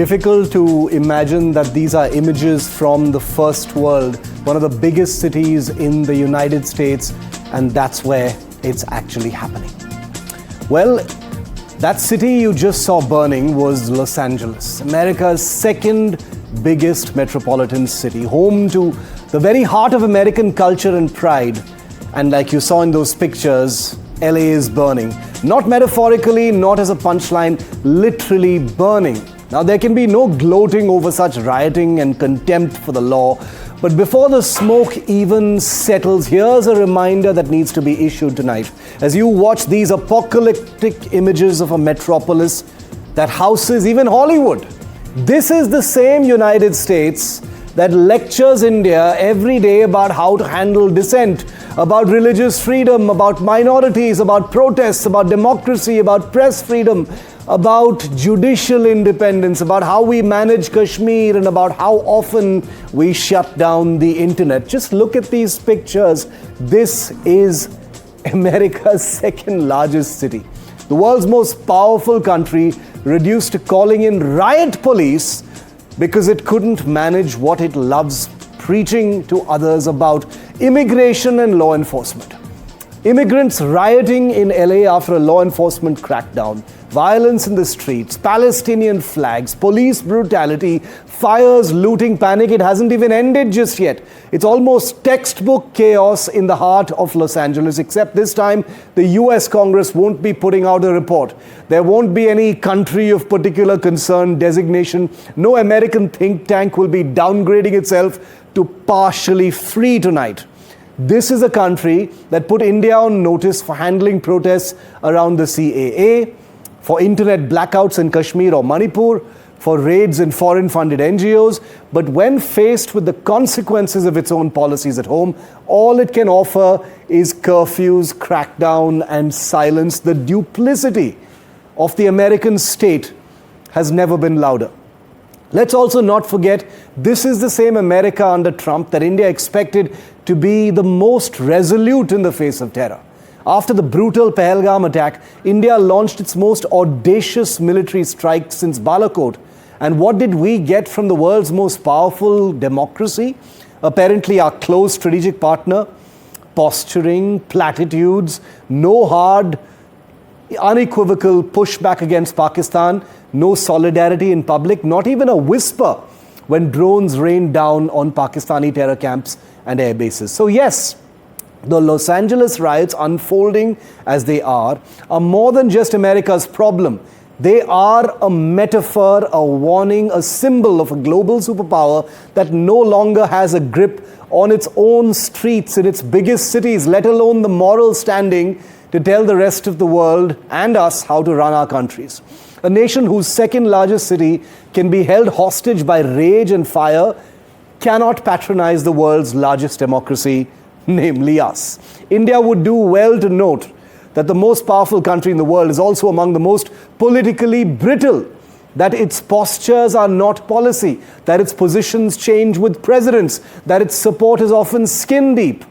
difficult to imagine that these are images from the first world, one of the biggest cities in the United States, and that's where it's actually happening. Well, that city you just saw burning was Los Angeles, America's second biggest metropolitan city, home to the very heart of American culture and pride. And like you saw in those pictures, LA is burning. Not metaphorically, not as a punchline, literally burning. Now, there can be no gloating over such rioting and contempt for the law, but before the smoke even settles, here's a reminder that needs to be issued tonight. As you watch these apocalyptic images of a metropolis that houses even Hollywood, this is the same United States that lectures India every day about how to handle dissent, about religious freedom, about minorities, about protests, about democracy, about press freedom, about judicial independence, about how we manage Kashmir, and about how often we shut down the internet. Just look at these pictures. This is America's second largest city, the world's most powerful country, reduced to calling in riot police because it couldn't manage what it loves, preaching to others about immigration and law enforcement. Immigrants rioting in LA after a law enforcement crackdown, violence in the streets, Palestinian flags, police brutality, fires, looting, panic. It hasn't even ended just yet. It's almost textbook chaos in the heart of Los Angeles, except this time the US Congress won't be putting out a report. There won't be any country of particular concern designation. No American think tank will be downgrading itself to partially free tonight. This is a country that put India on notice for handling protests around the CAA, for internet blackouts in Kashmir or Manipur, for raids in foreign-funded NGOs. But when faced with the consequences of its own policies at home, all it can offer is curfews, crackdown, and silence. The duplicity of the American state has never been louder. Let's also not forget, this is the same America under Trump that India expected to be the most resolute in the face of terror. After the brutal Pahalgam attack, India launched its most audacious military strike since Balakot. And what did we get from the world's most powerful democracy? Apparently our close strategic partner, posturing, platitudes, no hard, unequivocal pushback against Pakistan, no solidarity in public, not even a whisper when drones rained down on Pakistani terror camps and air bases. So yes, the Los Angeles riots unfolding as they are more than just America's problem. They are a metaphor, a warning, a symbol of a global superpower that no longer has a grip on its own streets in its biggest cities, let alone the moral standing to tell the rest of the world and us how to run our countries. A nation whose second largest city can be held hostage by rage and fire cannot patronize the world's largest democracy, namely us. India would do well to note that the most powerful country in the world is also among the most politically brittle, that its postures are not policy, that its positions change with presidents, that its support is often skin deep,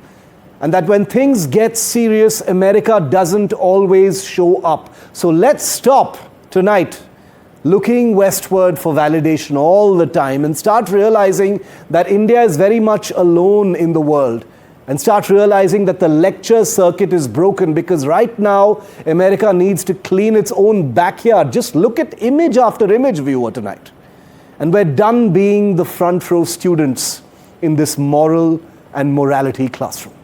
and that when things get serious, America doesn't always show up. So let's stop tonight looking westward for validation all the time and start realizing that India is very much alone in the world, and start realizing that the lecture circuit is broken, because right now America needs to clean its own backyard. Just look at image after image, viewer, tonight. And we're done being the front row students in this moral and morality classroom.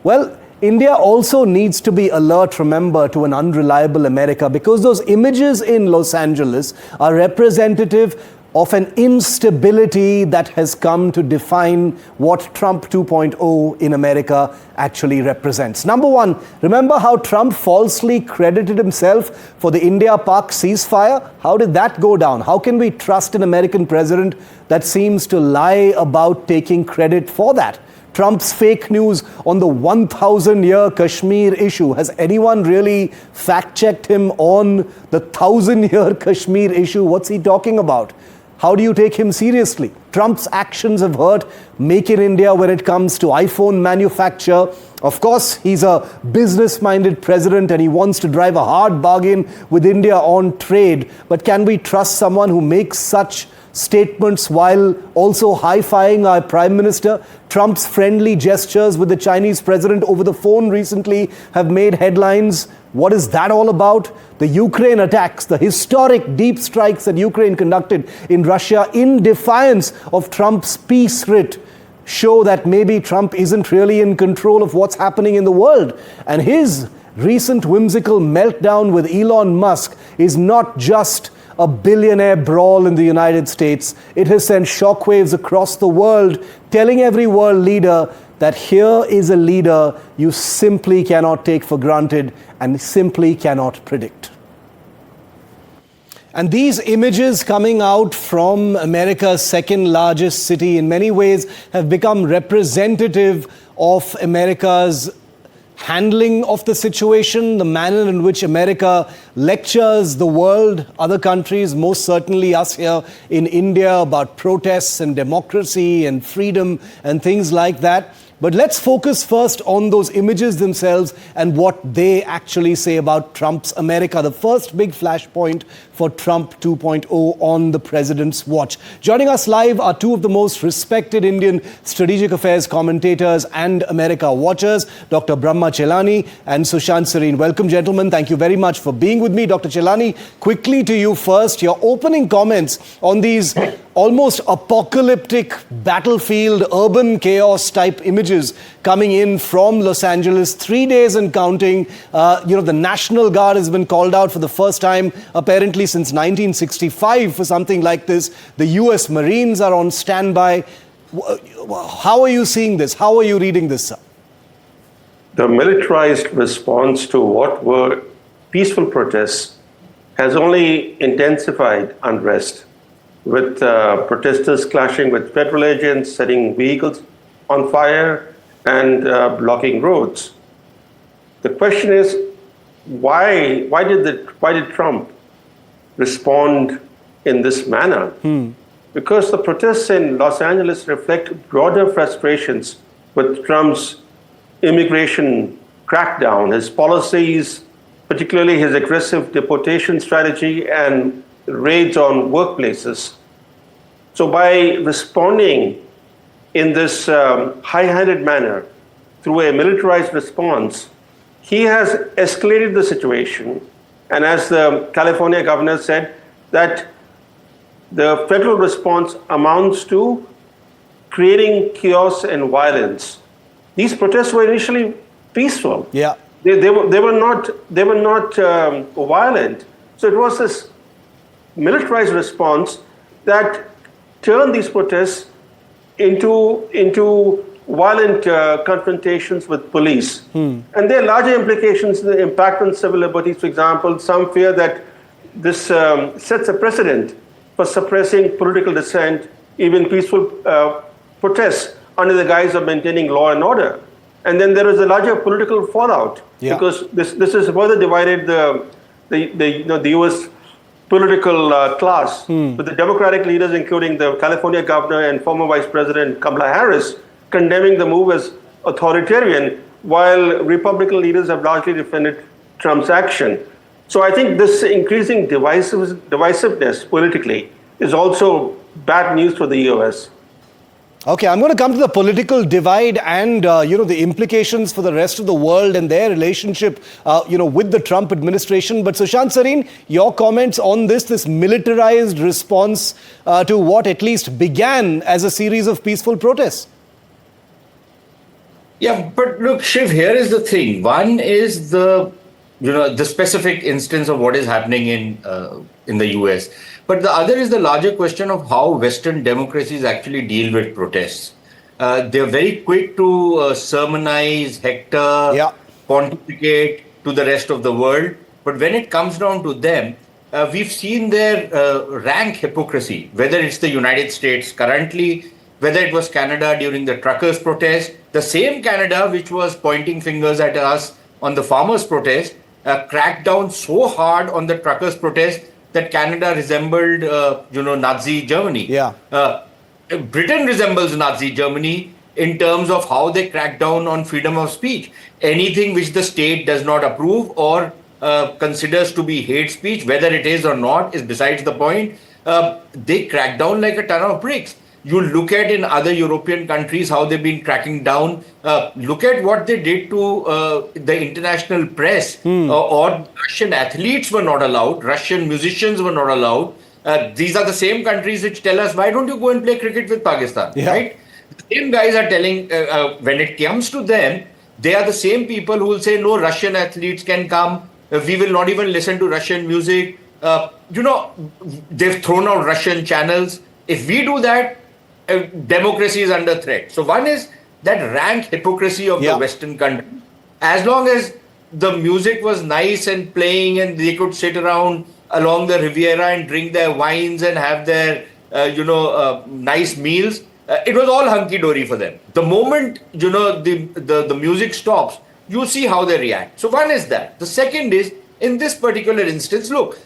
Well, India also needs to be alert, remember, to an unreliable America, because those images in Los Angeles are representative of an instability that has come to define what Trump 2.0 in America actually represents. Number one, remember how Trump falsely credited himself for the India-Pak ceasefire? How did that go down? How can we trust an American president that seems to lie about taking credit for that? Trump's fake news on the 1,000-year Kashmir issue. Has anyone really fact-checked him on the 1,000-year Kashmir issue? What's he talking about? How do you take him seriously? Trump's actions have hurt Make in India when it comes to iPhone manufacture Of course, he's a business-minded president and he wants to drive a hard bargain with India on trade. But can we trust someone who makes such statements while also high-fiving our Prime Minister? Trump's friendly gestures with the Chinese president over the phone recently have made headlines. What is that all about? The Ukraine attacks, the historic deep strikes that Ukraine conducted in Russia in defiance of Trump's peace writ, show that maybe Trump isn't really in control of what's happening in the world. And his recent whimsical meltdown with Elon Musk is not just a billionaire brawl in the United States. It has sent shockwaves across the world, telling every world leader that here is a leader you simply cannot take for granted and simply cannot predict. And these images coming out from America's second largest city in many ways have become representative of America's handling of the situation, the manner in which America lectures the world, other countries, most certainly us here in India, about protests and democracy and freedom and things like that. But let's focus first on those images themselves and what they actually say about Trump's America, the first big flashpoint for Trump 2.0 on the president's watch. Joining us live are two of the most respected Indian strategic affairs commentators and America watchers, Dr. Brahma Chelani and Sushant Sareen. Welcome, gentlemen. Thank you very much for being with me. Dr. Chelani, quickly to you first, your opening comments on these almost apocalyptic battlefield, urban chaos type images coming in from Los Angeles, 3 days and counting. The National Guard has been called out for the first time, apparently since 1965 for something like this. The US Marines are on standby. How are you seeing this? How are you reading this, sir? The militarized response to what were peaceful protests has only intensified unrest, with protesters clashing with federal agents, setting vehicles on fire and blocking roads. The question is, why did Trump respond in this manner? Because the protests in Los Angeles reflect broader frustrations with Trump's immigration crackdown, his policies, particularly his aggressive deportation strategy and raids on workplaces. So by responding in this high-handed manner through a militarized response, he has escalated the situation. And as the California governor said, that the federal response amounts to creating chaos and violence. These protests were initially peaceful. Yeah. They were not violent. So it was this militarized response that turned these protests into violent confrontations with police. And there are larger implications, the impact on civil liberties. For example, some fear that this sets a precedent for suppressing political dissent, even peaceful protests, under the guise of maintaining law and order. And then there is a larger political fallout, because this has further divided the U.S. political class, with the Democratic leaders, including the California governor and former Vice President Kamala Harris, condemning the move as authoritarian, while Republican leaders have largely defended Trump's action. So I think this increasing divisiveness politically is also bad news for the U.S. Okay, I'm going to come to the political divide and, the implications for the rest of the world and their relationship, with the Trump administration. But Sushant Sareen, your comments on this militarized response to what at least began as a series of peaceful protests. Yeah, but look, Shiv, here is the thing. One is the specific instance of what is happening in the US. But the other is the larger question of how Western democracies actually deal with protests. They're very quick to sermonize, hector, pontificate to the rest of the world. But when it comes down to them, we've seen their rank hypocrisy, whether it's the United States currently, whether it was Canada during the truckers' protest, the same Canada which was pointing fingers at us on the farmers' protest, cracked down so hard on the truckers' protest that Canada resembled, Nazi Germany. Britain resembles Nazi Germany in terms of how they crack down on freedom of speech. Anything which the state does not approve or considers to be hate speech, whether it is or not, is besides the point. They crack down like a ton of bricks. You look at in other European countries how they've been cracking down. Look at what they did to the international press. Or Russian athletes were not allowed. Russian musicians were not allowed. These are the same countries which tell us, why don't you go and play cricket with Pakistan, right? The same guys are telling, when it comes to them, they are the same people who will say, no, Russian athletes can come. We will not even listen to Russian music. They've thrown out Russian channels. If we do that, democracy is under threat. So one is that rank hypocrisy of the Western country. As long as the music was nice and playing and they could sit around along the Riviera and drink their wines and have their, nice meals, it was all hunky-dory for them. The moment, the music stops, you see how they react. So one is that. The second is, in this particular instance, look,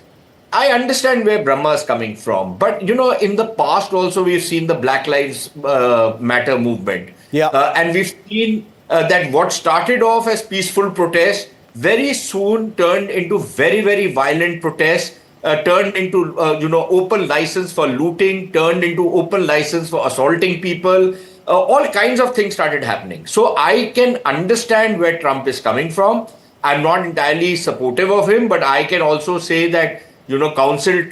I understand where Brahma is coming from, but in the past also we've seen the Black Lives Matter movement, and we've seen that what started off as peaceful protests very soon turned into very, very violent protests, turned into open license for looting, turned into open license for assaulting people. All kinds of things started happening. So I can understand where Trump is coming from. I'm not entirely supportive of him, but I can also say that counsel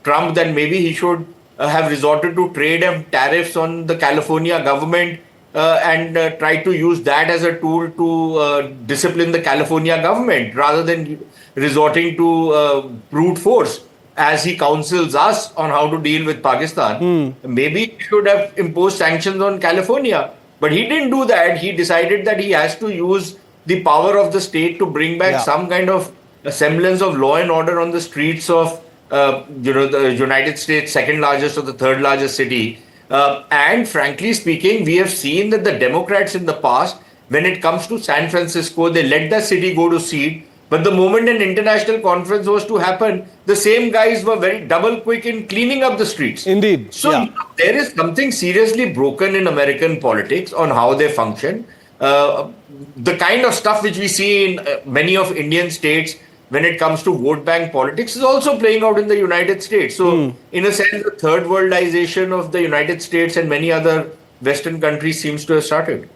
Trump that maybe he should have resorted to trade and tariffs on the California government and try to use that as a tool to discipline the California government rather than resorting to brute force as he counsels us on how to deal with Pakistan. Maybe he should have imposed sanctions on California, but he didn't do that. He decided that he has to use the power of the state to bring back some kind of a semblance of law and order on the streets of the United States' second largest or the third largest city. And frankly speaking, we have seen that the Democrats in the past, when it comes to San Francisco, they let the city go to seed. But the moment an international conference was to happen, the same guys were very double quick in cleaning up the streets. Indeed. So there is something seriously broken in American politics on how they function. The kind of stuff which we see in many of Indian states when it comes to vote bank politics is also playing out in the United States. So in a sense, the third worldization of the United States and many other Western countries seems to have started.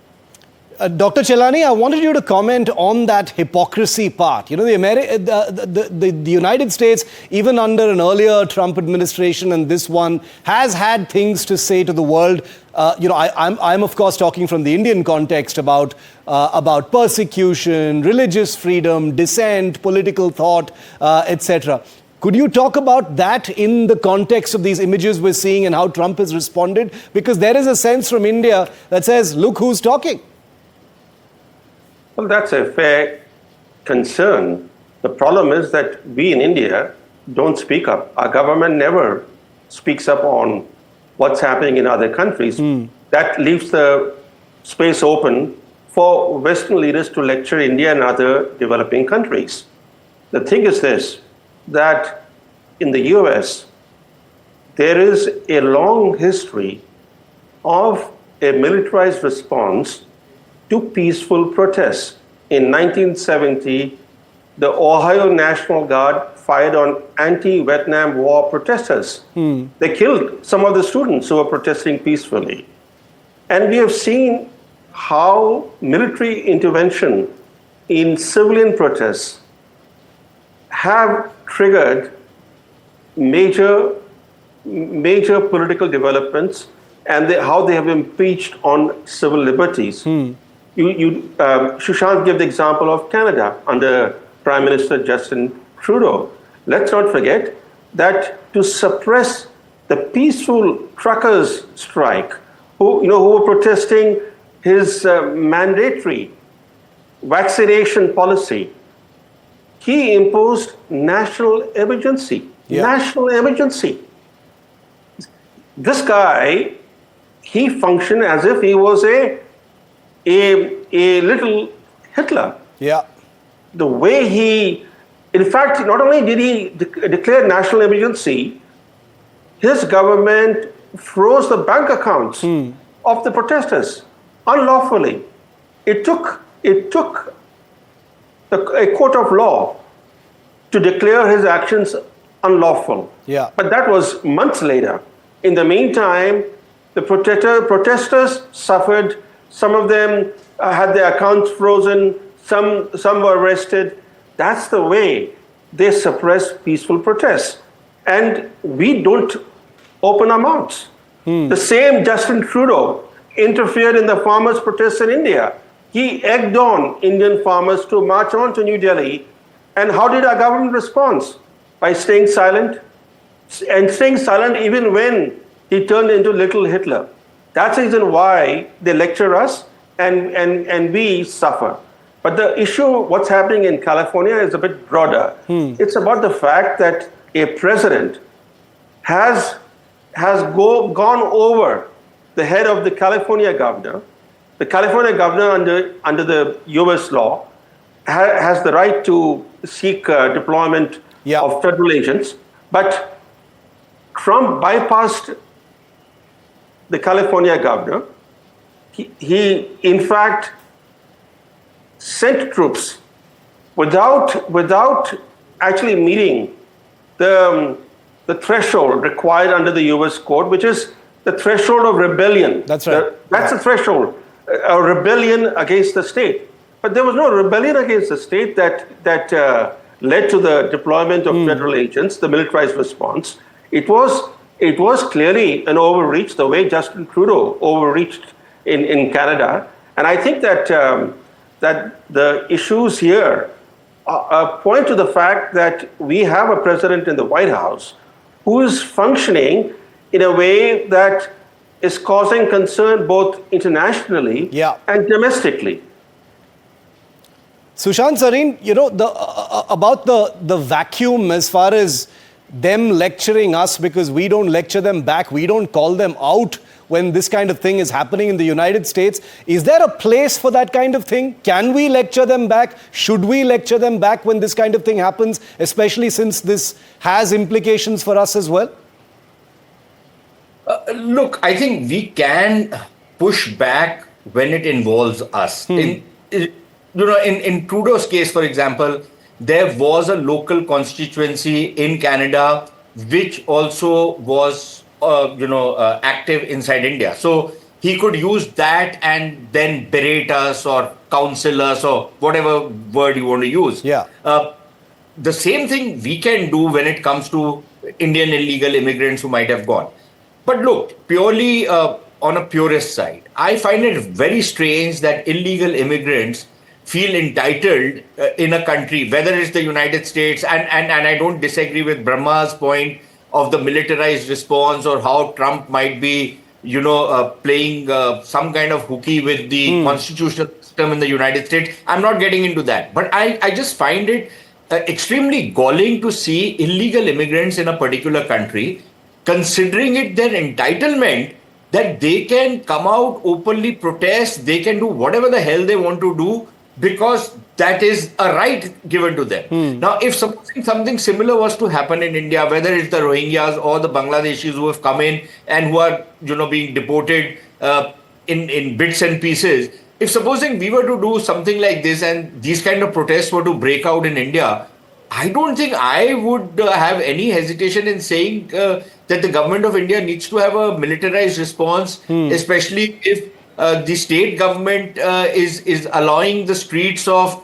Dr. Chelani, I wanted you to comment on that hypocrisy part. The United States, even under an earlier Trump administration and this one, has had things to say to the world. I'm of course talking from the Indian context about persecution, religious freedom, dissent, political thought, etc. Could you talk about that in the context of these images we're seeing and how Trump has responded? Because there is a sense from India that says, look who's talking. Well, that's a fair concern. The problem is that we in India don't speak up. Our government never speaks up on what's happening in other countries. That leaves the space open for Western leaders to lecture India and other developing countries. The thing is this, that in the US, there is a long history of a militarized response to peaceful protests. In 1970, the Ohio National Guard fired on anti-Vietnam War protesters. They killed some of the students who were protesting peacefully. And we have seen how military intervention in civilian protests have triggered major political developments and how they have impeached on civil liberties. Sushant gave the example of Canada under Prime Minister Justin Trudeau. Let's not forget that to suppress the peaceful truckers' strike, who were protesting his mandatory vaccination policy, he imposed national emergency. National emergency. This guy, he functioned as if he was a little Hitler. The way he, in fact, not only did he declare national emergency, his government froze the bank accounts of the protesters. unlawfully. It took a court of law to declare his actions unlawful. Yeah. But that was months later. In the meantime, the protesters suffered. Some of them had their accounts frozen. Some were arrested. That's the way they suppress peaceful protests. And we don't open our mouths. The same Justin Trudeau interfered in the farmers' protests in India. He egged on Indian farmers to march on to New Delhi. And how did our government respond? By staying silent. And staying silent even when he turned into little Hitler. That's the reason why they lecture us and we suffer. But the issue, what's happening in California, is a bit broader. It's about the fact that a president has gone over the head of the California governor. The California governor, under the U.S. law, has the right to seek deployment of federal agents. But Trump bypassed the California governor. He in fact sent troops without actually meeting the threshold required under the U.S. code, which is the threshold of rebellion. That's right. That's the threshold, a rebellion against the state. But there was no rebellion against the state that led to the deployment of federal agents, the militarized response. It was clearly an overreach, the way Justin Trudeau overreached in Canada. And I think that the issues here point to the fact that we have a president in the White House who is functioning in a way that is causing concern both internationally and domestically. Sushant Sareen, about the vacuum as far as them lecturing us, because we don't lecture them back, we don't call them out when this kind of thing is happening in the United States. Is there a place for that kind of thing? Can we lecture them back? Should we lecture them back when this kind of thing happens, especially since this has implications for us as well? Look, I think we can push back when it involves us. In Trudeau's case, for example, there was a local constituency in Canada which also was, active inside India. So he could use that and then berate us or counsel us or whatever word you want to use. The same thing we can do when it comes to Indian illegal immigrants who might have gone. But look, purely on a purist side, I find it very strange that illegal immigrants feel entitled in a country, whether it's the United States, and I don't disagree with Brahma's point of the militarized response or how Trump might be, playing some kind of hooky with the constitutional system in the United States. I'm not getting into that. But I just find it extremely galling to see illegal immigrants in a particular country considering it their entitlement that they can come out, openly protest, they can do whatever the hell they want to do because that is a right given to them. Now, if something similar was to happen in India, whether it's the Rohingyas or the Bangladeshis who have come in and who are, being deported in bits and pieces, if supposing we were to do something like this and these kind of protests were to break out in India, I don't think I would have any hesitation in saying that the government of India needs to have a militarized response, especially if the state government is allowing the streets of,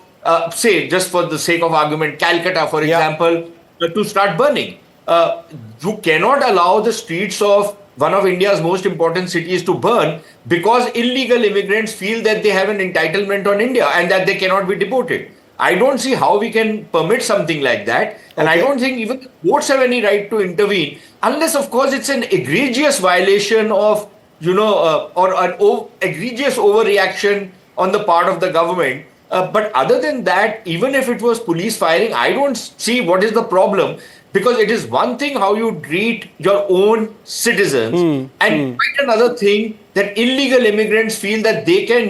say, just for the sake of argument, Calcutta, for example, to start burning. You cannot allow the streets of one of India's most important cities to burn because illegal immigrants feel that they have an entitlement on India and that they cannot be deported. I don't see how we can permit something like that. And I don't think even the courts have any right to intervene unless, of course, it's an egregious violation of, or an egregious overreaction on the part of the government. But other than that, even if it was police firing, I don't see what is the problem. Because it is one thing how you treat your own citizens and quite another thing that illegal immigrants feel that they can,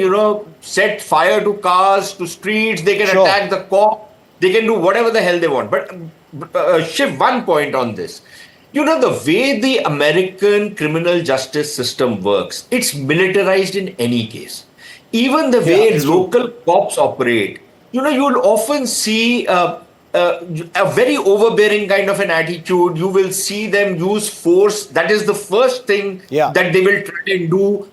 set fire to cars, to streets, they can attack the cop, they can do whatever the hell they want. But Shiv, one point on this. The way the American criminal justice system works, it's militarized in any case. even the way local cops operate, you'll often see a very overbearing kind of an attitude. You will see them use force. That is the first thing that they will try and do.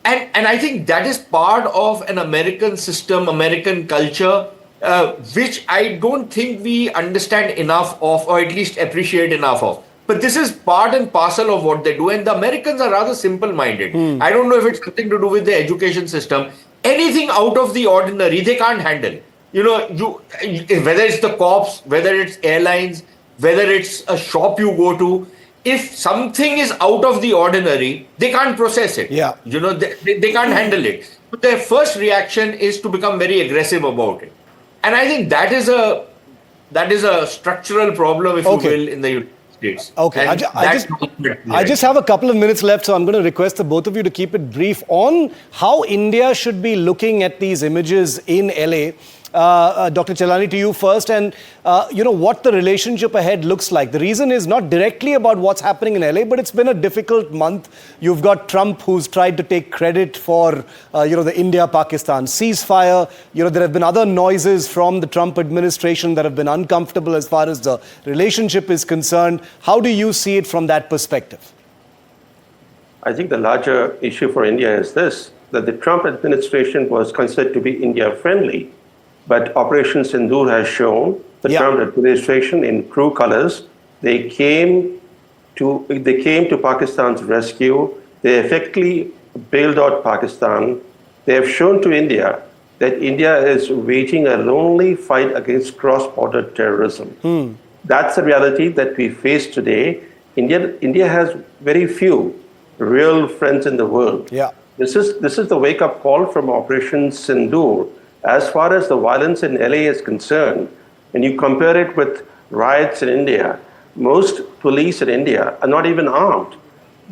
And I think that is part of an American system, American culture, which I don't think we understand enough of, or at least appreciate enough of. But this is part and parcel of what they do. And the Americans are rather simple-minded. I don't know if it's something to do with the education system. Anything out of the ordinary, they can't handle. Whether it's the cops, whether it's airlines, whether it's a shop you go to, if something is out of the ordinary, they can't process it. They can't handle it. So their first reaction is to become very aggressive about it. And I think that is a structural problem, if you will, in the United States. Okay, I just have a couple of minutes left, so I'm going to request the both of you to keep it brief on how India should be looking at these images in LA. Dr. Chelani, to you first, and what the relationship ahead looks like. The reason is not directly about what's happening in LA, but it's been a difficult month. You've got Trump, who's tried to take credit for the India-Pakistan ceasefire. There have been other noises from the Trump administration that have been uncomfortable as far as the relationship is concerned. How do you see it from that perspective? I think the larger issue for India is this, that the Trump administration was considered to be India-friendly. But Operation Sindoor has shown the Trump administration in true colors. They came to Pakistan's rescue. They effectively bailed out Pakistan. They have shown to India that India is waging a lonely fight against cross-border terrorism. That's the reality that we face today. India has very few real friends in the world. This is the wake-up call from Operation Sindoor. As far as the violence in LA is concerned, when you compare it with riots in India, most police in India are not even armed.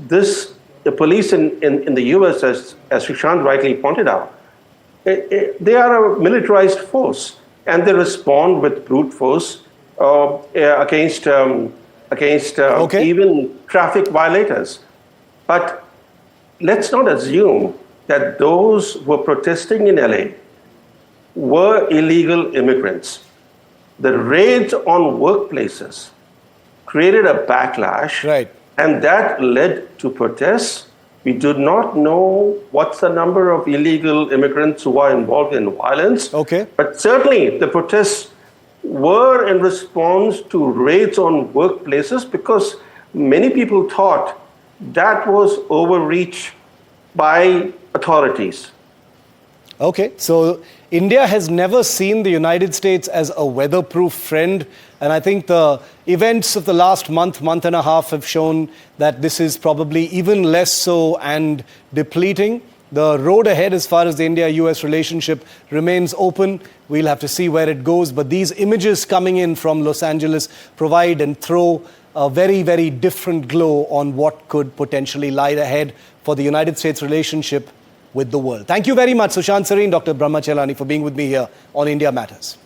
The police in the US, as Sushant rightly pointed out, they are a militarized force, and they respond with brute force against even traffic violators. But let's not assume that those who were protesting in LA were illegal immigrants. The raids on workplaces created a backlash, and that led to protests. We do not know what's the number of illegal immigrants who are involved in violence, but certainly the protests were in response to raids on workplaces because many people thought that was overreach by authorities. Okay, so India has never seen the United States as a weatherproof friend. And I think the events of the last month and a half have shown that this is probably even less so and depleting. The road ahead as far as the India-US relationship remains open. We'll have to see where it goes. But these images coming in from Los Angeles provide and throw a very, very different glow on what could potentially lie ahead for the United States relationship with the world. Thank you very much, Sushant Sareen, Dr. Brahma Chelani, for being with me here on India Matters.